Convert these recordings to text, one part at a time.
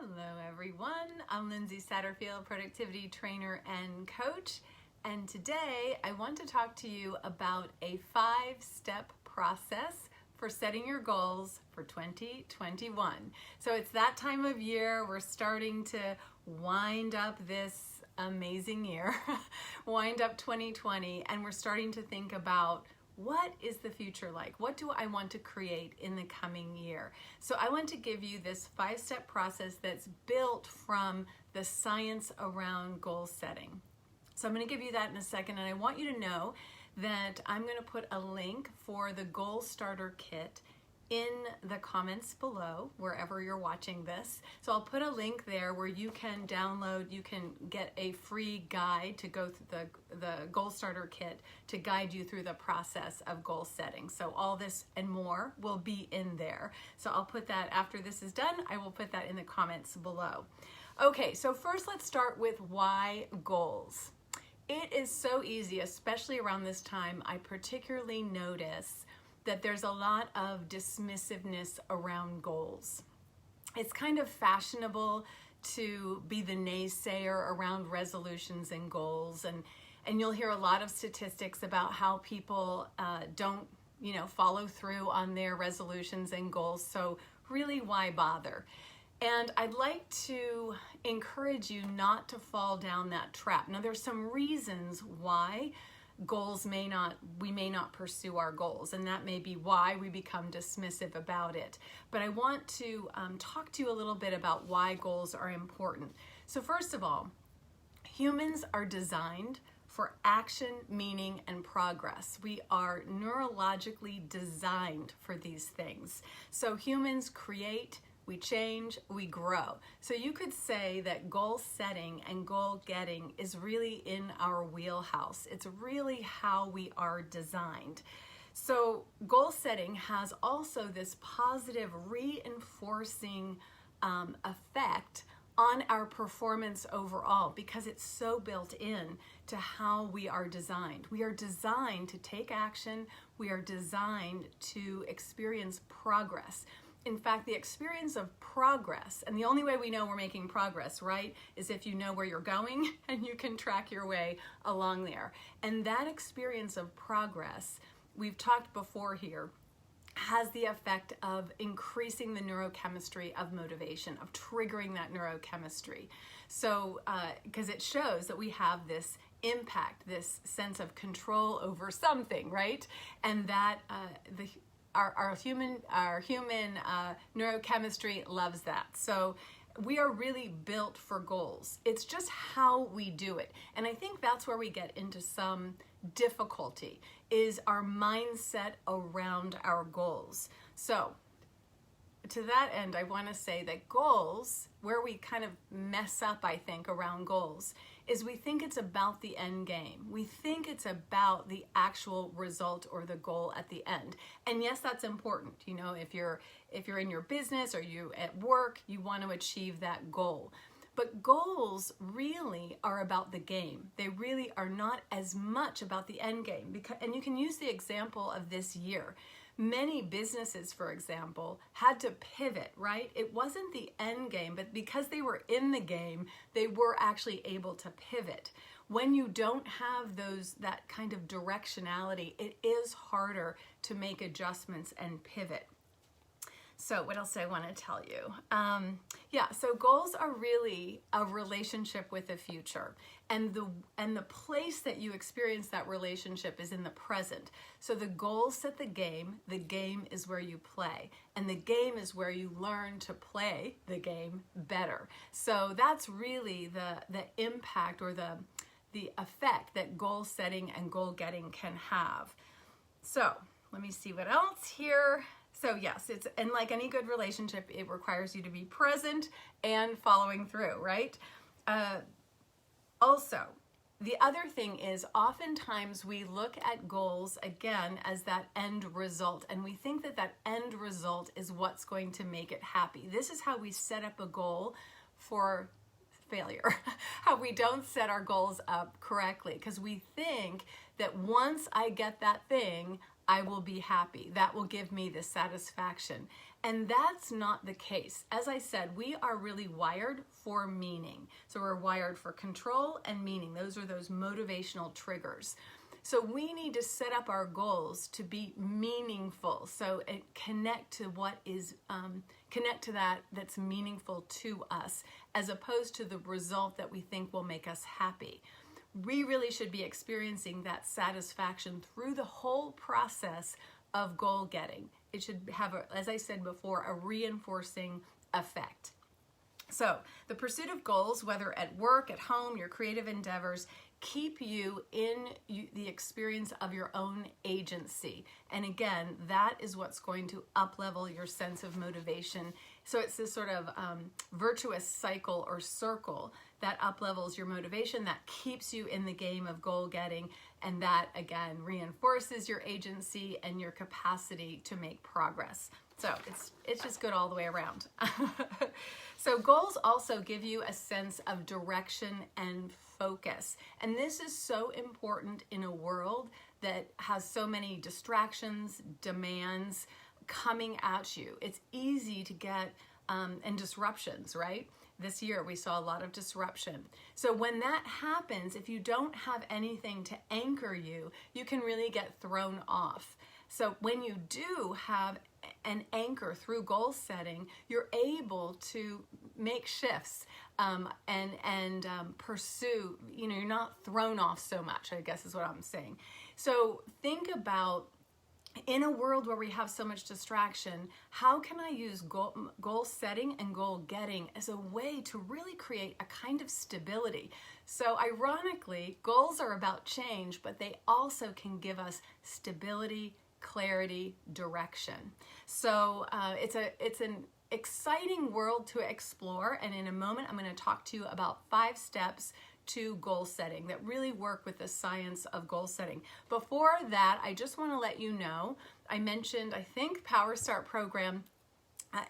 Hello everyone, I'm Lindsay Satterfield, productivity trainer and coach, and today I want to talk to you about a 5-step process for setting your goals for 2021. So it's that time of year, we're starting to wind up this amazing year, wind up 2020, and we're starting to think about what is the future like? What do I want to create in the coming year? So I want to give you this 5-step process that's built from the science around goal setting. So I'm going to give you that in a second, and I want you to know that I'm going to put a link for the Goal Starter Kit in the comments below, wherever you're watching this. So I'll put a link there where you can download, you can get a free guide to go through the Goal Starter Kit to guide you through the process of goal setting. So all this and more will be in there. So I'll put that, after this is done, I will put that in the comments below. Okay, so first let's start with why goals. It is so easy, especially around this time, I particularly notice that there's a lot of dismissiveness around goals. It's kind of fashionable to be the naysayer around resolutions and goals, and you'll hear a lot of statistics about how people don't, follow through on their resolutions and goals. So really, why bother? And I'd like to encourage you not to fall down that trap. Now, there's some reasons why we may not pursue our goals, and that may be why we become dismissive about it. But I want to talk to you a little bit about why goals are important. So first of all, humans are designed for action, meaning, and progress. We are neurologically designed for these things. So humans create, we change, we grow. So you could say that goal setting and goal getting is really in our wheelhouse. It's really how we are designed. So goal setting has also this positive reinforcing effect on our performance overall because it's so built in to how we are designed. We are designed to take action. We are designed to experience progress. In fact, the experience of progress, and the only way we know we're making progress, right, is if you know where you're going and you can track your way along there. And that experience of progress, we've talked before here, has the effect of increasing the neurochemistry of motivation, of triggering that neurochemistry. So, because it shows that we have this impact, this sense of control over something, right? And that our human neurochemistry loves that. So we are really built for goals. It's just how we do it. And I think that's where we get into some difficulty, is our mindset around our goals. So to that end, I want to say that goals, where we kind of mess up, I think, around goals, is we think it's about the end game. We think it's about the actual result or the goal at the end. And yes, that's important. If you're in your business or you at work, you want to achieve that goal. But goals really are about the game. They really are not as much about the end game. And you can use the example of this year. Many businesses, for example, had to pivot, right? It wasn't the end game, but because they were in the game, they were actually able to pivot. When you don't have that kind of directionality, it is harder to make adjustments and pivot. So what else do I want to tell you? So goals are really a relationship with the future. And the place that you experience that relationship is in the present. So the goals set the game is where you play. And the game is where you learn to play the game better. So that's really the impact or the effect that goal setting and goal getting can have. So let me see what else here. So yes, and like any good relationship, it requires you to be present and following through, right? Also, the other thing is oftentimes we look at goals again as that end result, and we think that end result is what's going to make it happy. This is how we set up a goal for failure, how we don't set our goals up correctly, because we think that once I get that thing, I will be happy. That will give me the satisfaction. And that's not the case. As I said, we are really wired for meaning. So we're wired for control and meaning. Those are those motivational triggers. So we need to set up our goals to be meaningful. So connect to what is, connect to that's meaningful to us, as opposed to the result that we think will make us happy. We really should be experiencing that satisfaction through the whole process of goal getting. It should have, as I said before, a reinforcing effect. So the pursuit of goals, whether at work, at home, your creative endeavors, keep you in the experience of your own agency. And again, that is what's going to up-level your sense of motivation. So it's this sort of virtuous cycle or circle that up-levels your motivation, that keeps you in the game of goal getting, and that again reinforces your agency and your capacity to make progress. So it's just good all the way around. So goals also give you a sense of direction and focus. And this is so important in a world that has so many distractions, demands coming at you. It's easy to get, and disruptions, right? This year we saw a lot of disruption. So when that happens, if you don't have anything to anchor you, you can really get thrown off. So when you do have an anchor through goal setting, you're able to make shifts and pursue, you're not thrown off so much, I guess is what I'm saying. So think about, in a world where we have so much distraction, how can I use goal setting and goal getting as a way to really create a kind of stability? So ironically, goals are about change, but they also can give us stability, clarity, direction. So it's an exciting world to explore, and in a moment I'm going to talk to you about 5 steps to goal setting that really work with the science of goal setting. Before that, I just want to let you know, I mentioned, I think, Power Start program,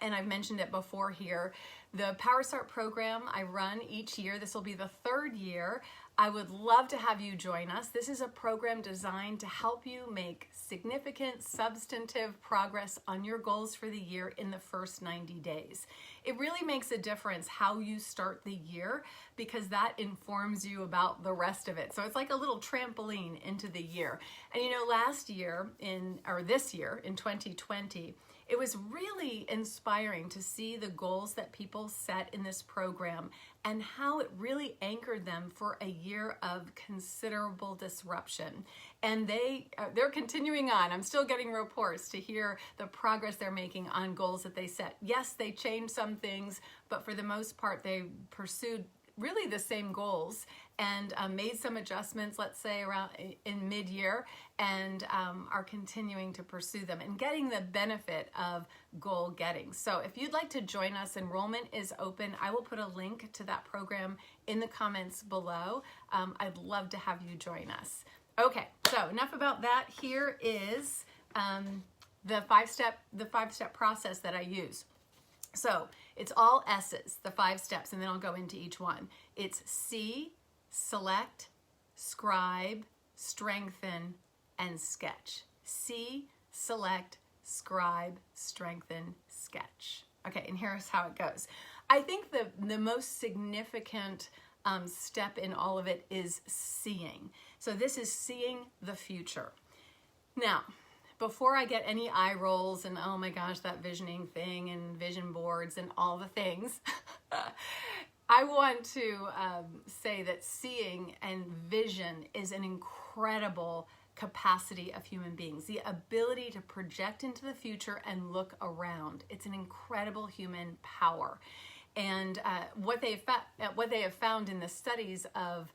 and I've mentioned it before here. The Power Start program I run each year. This will be the 3rd year. I would love to have you join us. This is a program designed to help you make significant, substantive progress on your goals for the year in the first 90 days. It really makes a difference how you start the year, because that informs you about the rest of it. So it's like a little trampoline into the year. And last year, this year in 2020, it was really inspiring to see the goals that people set in this program and how it really anchored them for a year of considerable disruption. And they're continuing on. I'm still getting reports to hear the progress they're making on goals that they set. Yes, they changed some things, but for the most part, they pursued really the same goals and made some adjustments, let's say around in mid-year, and are continuing to pursue them and getting the benefit of goal getting. So if you'd like to join us, enrollment is open. I will put a link to that program in the comments below. I'd love to have you join us. Okay, so enough about that. Here is the five-step process that I use. So it's all S's, the 5 steps, and then I'll go into each one. It's see, select, scribe, strengthen, and sketch. See, select, scribe, strengthen, sketch. Okay, and here's how it goes. I think the most significant step in all of it is seeing. So this is seeing the future. Now, before I get any eye rolls and oh my gosh, that visioning thing and vision boards and all the things, I want to say that seeing and vision is an incredible capacity of human beings. The ability to project into the future and look around. It's an incredible human power. And what they have found in the studies of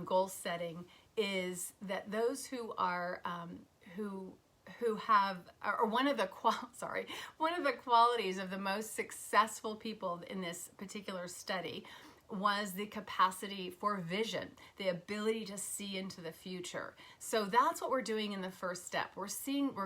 goal setting is that those who are who have, or one of the qualities of the most successful people in this particular study was the capacity for vision, the ability to see into the future. So that's what we're doing in the first step. We're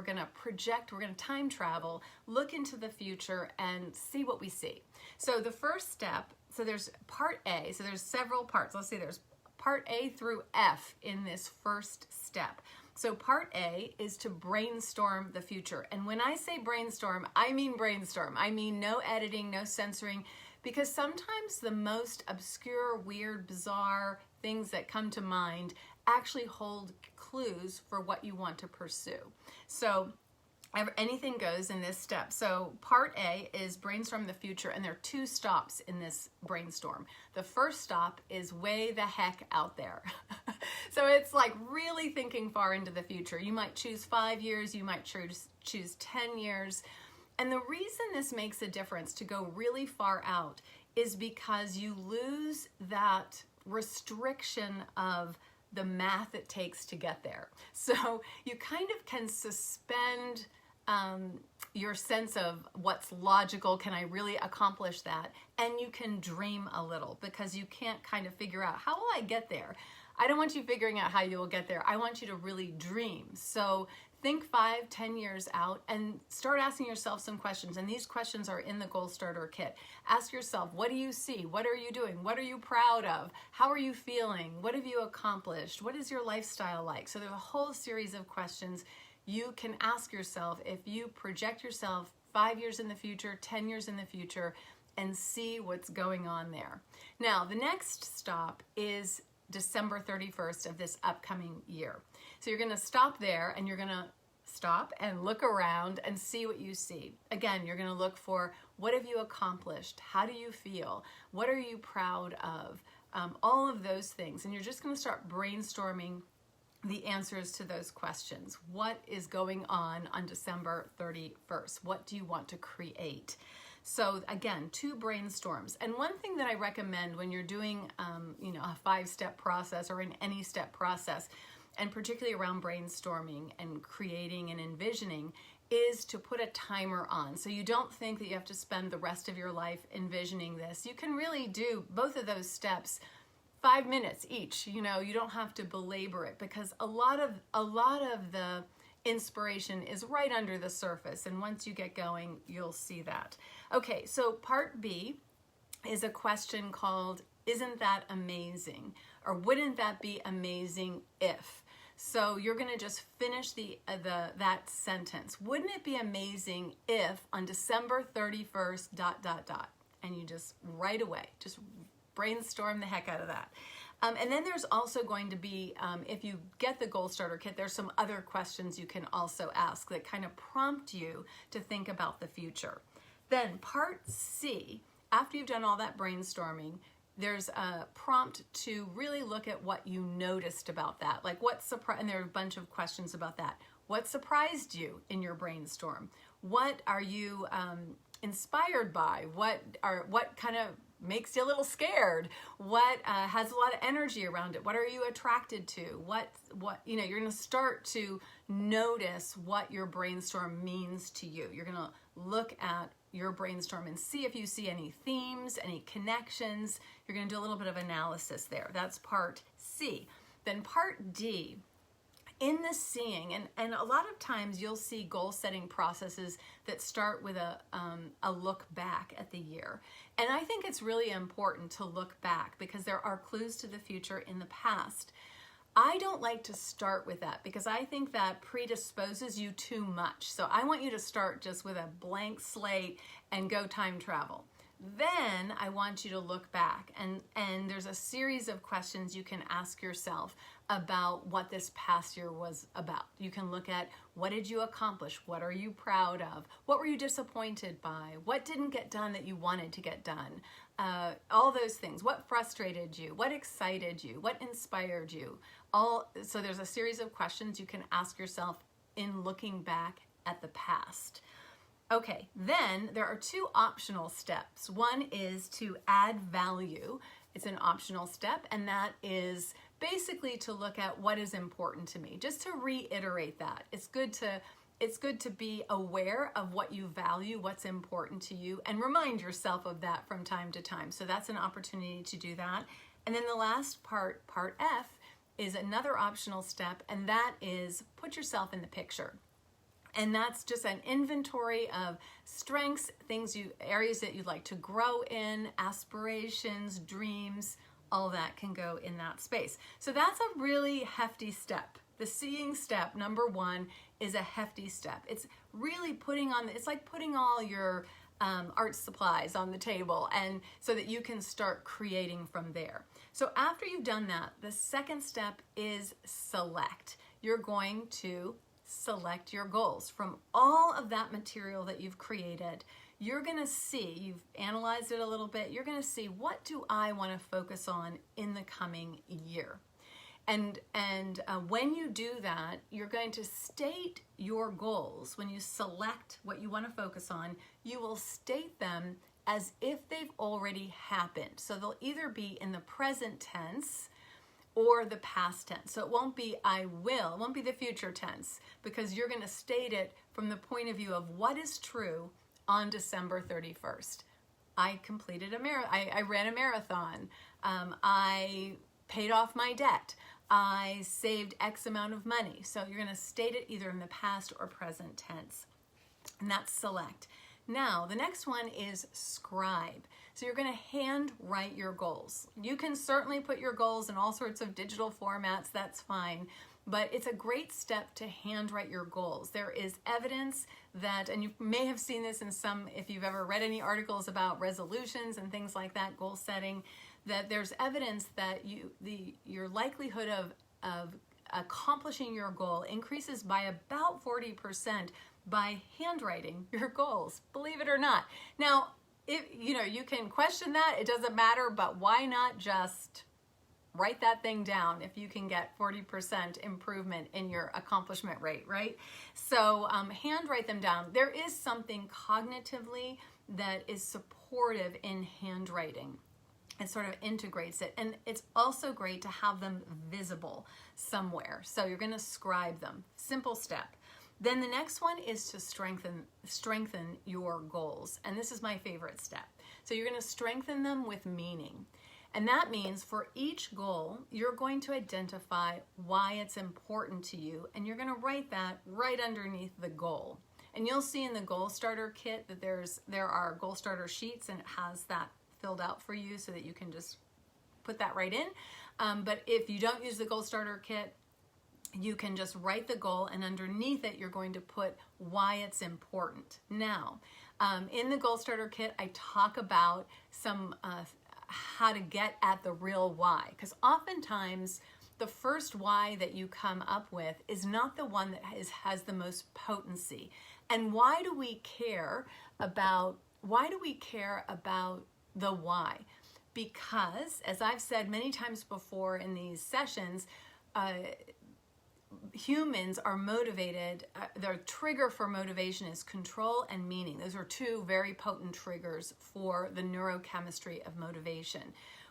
going to project, we're going to time travel, look into the future and see what we see. So the first step, so there's part A, so there's several parts. Let's see, there's part A through F in this first step. So part A is to brainstorm the future. And when I say brainstorm, I mean brainstorm. I mean no editing, no censoring, because sometimes the most obscure, weird, bizarre things that come to mind actually hold clues for what you want to pursue. So anything goes in this step. So part A is brainstorm the future, and there are 2 stops in this brainstorm. The first stop is way the heck out there. So it's like really thinking far into the future. You might choose 5 years, you might choose 10 years. And the reason this makes a difference to go really far out is because you lose that restriction of the math it takes to get there. So you kind of can suspend your sense of what's logical, can I really accomplish that? And you can dream a little, because you can't kind of figure out, how will I get there? I don't want you figuring out how you will get there. I want you to really dream. So think 5, 10 years out and start asking yourself some questions. And these questions are in the Goal Starter Kit. Ask yourself, what do you see? What are you doing? What are you proud of? How are you feeling? What have you accomplished? What is your lifestyle like? So there's a whole series of questions you can ask yourself if you project yourself 5 years in the future, 10 years in the future, and see what's going on there. Now, the next stop is December 31st of this upcoming year. So you're going to stop there, and you're going to stop and look around and see what you see. Again, you're going to look for, what have you accomplished? How do you feel? What are you proud of? All of those things. And you're just going to start brainstorming the answers to those questions. What is going on December 31st? What do you want to create? So again, 2 brainstorms. And one thing that I recommend when you're doing a 5-step process, or in any step process, and particularly around brainstorming and creating and envisioning, is to put a timer on. So you don't think that you have to spend the rest of your life envisioning this. You can really do both of those steps 5 minutes each. You don't have to belabor it, because a lot of the inspiration is right under the surface, and once you get going, you'll see that. Okay, so part B is a question called, isn't that amazing? Or wouldn't that be amazing if? So you're going to just finish that sentence. Wouldn't it be amazing if on December 31st, ... And you just right away, just brainstorm the heck out of that. And then there's also going to be, if you get the Goal Starter Kit, there's some other questions you can also ask that kind of prompt you to think about the future. Then part C, after you've done all that brainstorming, there's a prompt to really look at what you noticed about that. Like and there are a bunch of questions about that. What surprised you in your brainstorm? What are you inspired by? What kind of makes you a little scared? What has a lot of energy around it? What are you attracted to? You're going to start to notice what your brainstorm means to you. You're going to look at your brainstorm and see if you see any themes, any connections. You're going to do a little bit of analysis there. That's part C. Then part D, in the seeing, and a lot of times you'll see goal setting processes that start with a look back at the year. And I think it's really important to look back, because there are clues to the future in the past. I don't like to start with that, because I think that predisposes you too much. So I want you to start just with a blank slate and go time travel. Then I want you to look back, and there's a series of questions you can ask yourself about what this past year was about. You can look at, what did you accomplish? What are you proud of? What were you disappointed by? What didn't get done that you wanted to get done? All those things. What frustrated you? What excited you? What inspired you? So there's a series of questions you can ask yourself in looking back at the past. Okay, then there are 2 optional steps. One is to add value. It's an optional step, and that is basically to look at what is important to me. Just to reiterate that. It's good to be aware of what you value, what's important to you, and remind yourself of that from time to time. So that's an opportunity to do that. And then the last part, part F, is another optional step, and that is put yourself in the picture. And that's just an inventory of strengths, areas that you'd like to grow in, aspirations, dreams, all that can go in that space. So that's a really hefty step. the seeing step, number one, is a hefty step. It's really it's like putting all your art supplies on the table, and so that you can start creating from there. So after you've done that, the second step is select. You're going to select your goals from all of that material that you've created. You're going to see, you've analyzed it a little bit, you're going to see, what do I want to focus on in the coming year? And when you do that, you're going to state your goals. When you select what you want to focus on, you will state them as if they've already happened. So they'll either be in the present tense or the past tense. So it won't be I will, it won't be the future tense, because you're going to state it from the point of view of what is true on December 31st. I completed I ran a marathon. I paid off my debt. I saved X amount of money. So you're going to state it either in the past or present tense. And that's select. Now, the next one is scribe. So you're going to hand write your goals. You can certainly put your goals in all sorts of digital formats, that's fine. But it's a great step to handwrite your goals. There is evidence that, and you may have seen this in some, if you've ever read any articles about resolutions and things like that, goal setting, that there's evidence that your likelihood of accomplishing your goal increases by about 40% by handwriting your goals, believe it or not. Now, you can question that, it doesn't matter, but why not just write that thing down if you can get 40% improvement in your accomplishment rate, right? So handwrite them down. There is something cognitively that is supportive in handwriting. It sort of integrates it. And it's also great to have them visible somewhere. So you're going to scribe them. Simple step. Then the next one is to strengthen your goals. And this is my favorite step. So you're going to strengthen them with meaning. And that means for each goal, you're going to identify why it's important to you, and you're going to write that right underneath the goal. And you'll see in the Goal Starter Kit that there are Goal Starter sheets, and it has that filled out for you so that you can just put that right in. But if you don't use the Goal Starter Kit, you can just write the goal, and underneath it, you're going to put why it's important. Now, in the Goal Starter Kit, I talk about some how to get at the real why, because oftentimes the first why that you come up with is not the one that has the most potency. And why do we care about the why? Because, as I've said many times before in these sessions, humans are motivated. Their trigger for motivation is control and meaning. Those are two very potent triggers for the neurochemistry of motivation.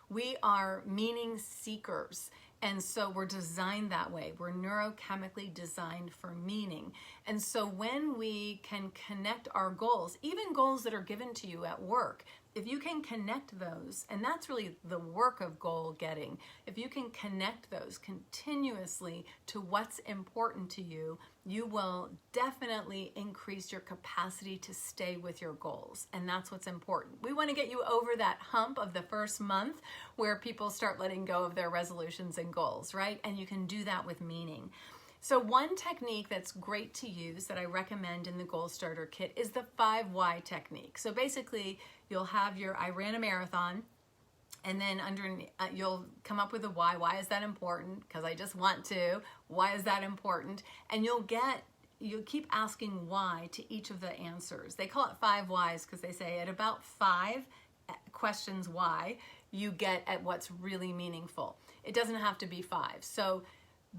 We are meaning seekers, and so we're designed that way. We're neurochemically designed for meaning. And so when we can connect our goals, even goals that are given to you at work, if you can connect those, and that's really the work of goal getting, if you can connect those continuously to what's important to you, you will definitely increase your capacity to stay with your goals. And that's what's important. We want to get you over that hump of the first month where people start letting go of their resolutions and goals, right? And you can do that with meaning. So one technique that's great to use that I recommend in the Goal Starter Kit is the 5 why technique. So basically, you'll have I ran a marathon, and then you'll come up with a why. Why is that important? Because I just want to. Why is that important? And you'll keep asking why to each of the answers. They call it 5 whys because they say at about 5 questions why, you get at what's really meaningful. It doesn't have to be 5. So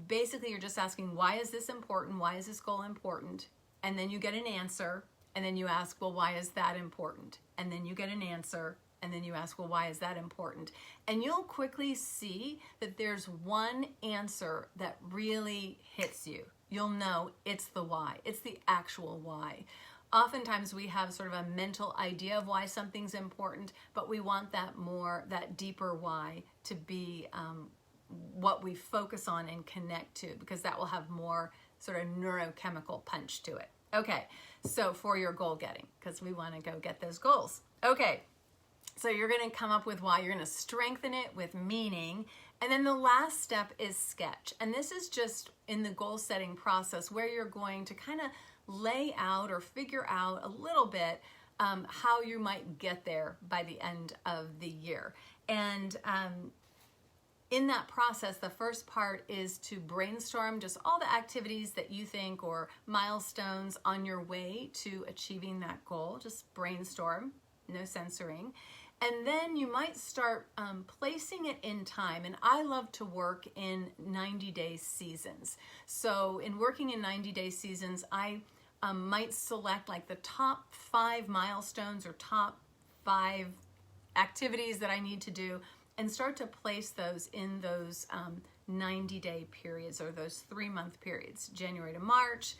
basically, you're just asking, why is this important? Why is this goal important? And then you get an answer, and then you ask, well, why is that important? And then you get an answer, and then you ask, well, why is that important? And you'll quickly see that there's one answer that really hits you. You'll know it's the why. It's the actual why. Oftentimes we have sort of a mental idea of why something's important, but we want that deeper why to be what we focus on and connect to, because that will have more sort of neurochemical punch to it. Okay, so for your goal getting, because we want to go get those goals. Okay, So you're going to come up with why. You're going to strengthen it with meaning. And then the last step is sketch. And this is just in the goal setting process where you're going to kind of lay out or figure out a little bit how you might get there by the end of the year. And in that process, the first part is to brainstorm just all the activities that you think or milestones on your way to achieving that goal. Just brainstorm, no censoring. And then you might start placing it in time. And I love to work in 90-day seasons. So in working in 90-day seasons, I might select like the top 5 milestones or top 5 activities that I need to do and start to place those in those 90-day periods or those 3-month periods, January to March,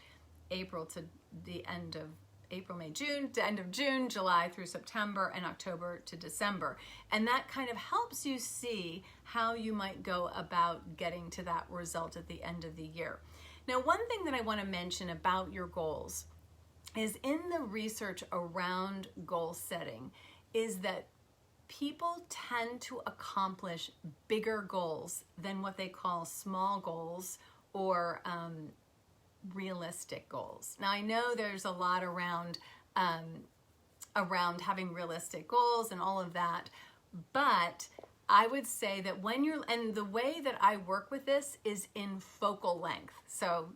April to the end of April, May, June, to end of June, July through September, and October to December. And that kind of helps you see how you might go about getting to that result at the end of the year. Now, one thing that I want to mention about your goals is in the research around goal setting is that people tend to accomplish bigger goals than what they call small goals or realistic goals. Now I know there's a lot around having realistic goals and all of that, but I would say that and the way that I work with this is in focal length. So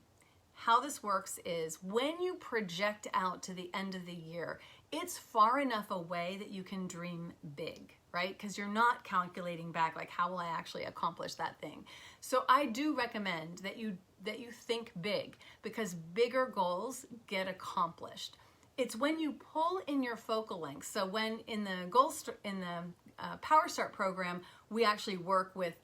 how this works is when you project out to the end of the year, it's far enough away that you can dream big, right? Because you're not calculating back like, how will I actually accomplish that thing? So I do recommend that you think big, because bigger goals get accomplished. It's when you pull in your focal length. So when in the Power Start program, we actually work with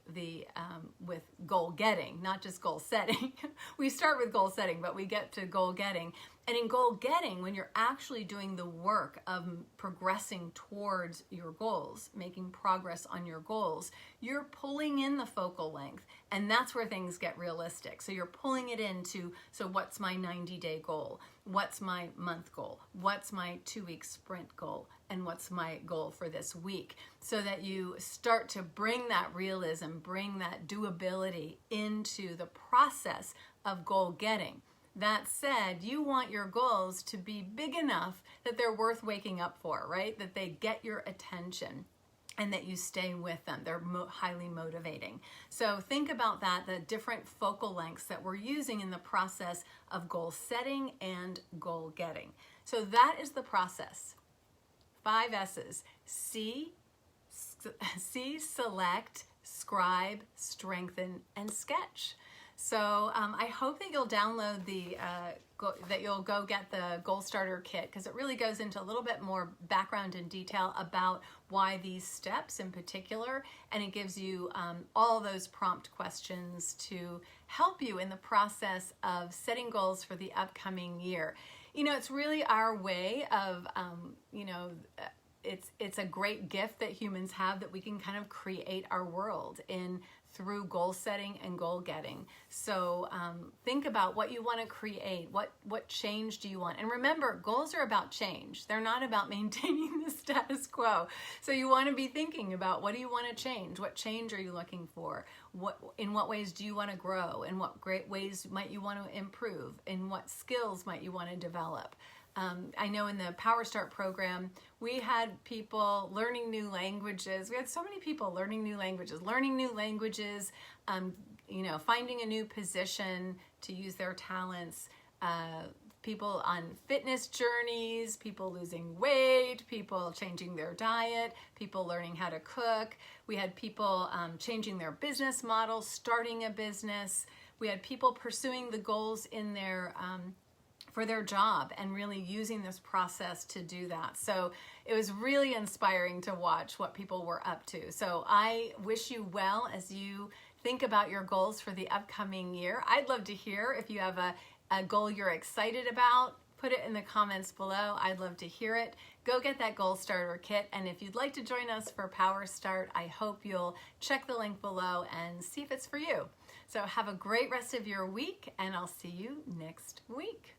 with goal getting, not just goal setting. We start with goal setting, but we get to goal getting. And in goal getting, when you're actually doing the work of progressing towards your goals, making progress on your goals, you're pulling in the focal length, and that's where things get realistic. So you're pulling it into, so what's my 90-day goal? What's my month goal? What's my 2-week sprint goal? And what's my goal for this week? So that you start to bring that realism, bring that doability into the process of goal getting. That said, you want your goals to be big enough that they're worth waking up for, right? That they get your attention and that you stay with them. They're highly motivating. So think about that, the different focal lengths that we're using in the process of goal setting and goal getting. So that is the process. 5 S's. See, select, scribe, strengthen, and sketch. So I hope that you'll download that you'll go get the Goal Starter Kit, because it really goes into a little bit more background and detail about why these steps in particular, and it gives you all those prompt questions to help you in the process of setting goals for the upcoming year. You know, it's really our way of, it's a great gift that humans have, that we can kind of create our world through goal setting and goal getting. So think about what you want to create. What change do you want? And remember, goals are about change. They're not about maintaining the status quo. So you want to be thinking about, what do you want to change? What change are you looking for? In what ways do you want to grow? In what great ways might you want to improve? In what skills might you want to develop? I know in the Power Start program, we had people learning new languages. We had so many people learning new languages, finding a new position to use their talents, people on fitness journeys, people losing weight, people changing their diet, people learning how to cook. We had people changing their business model, starting a business. We had people pursuing the goals in their for their job and really using this process to do that. So it was really inspiring to watch what people were up to. So I wish you well as you think about your goals for the upcoming year. I'd love to hear if you have a goal you're excited about. Put it in the comments below. I'd love to hear it. Go get that Goal Starter Kit. And if you'd like to join us for Power Start, I hope you'll check the link below and see if it's for you. So have a great rest of your week, and I'll see you next week.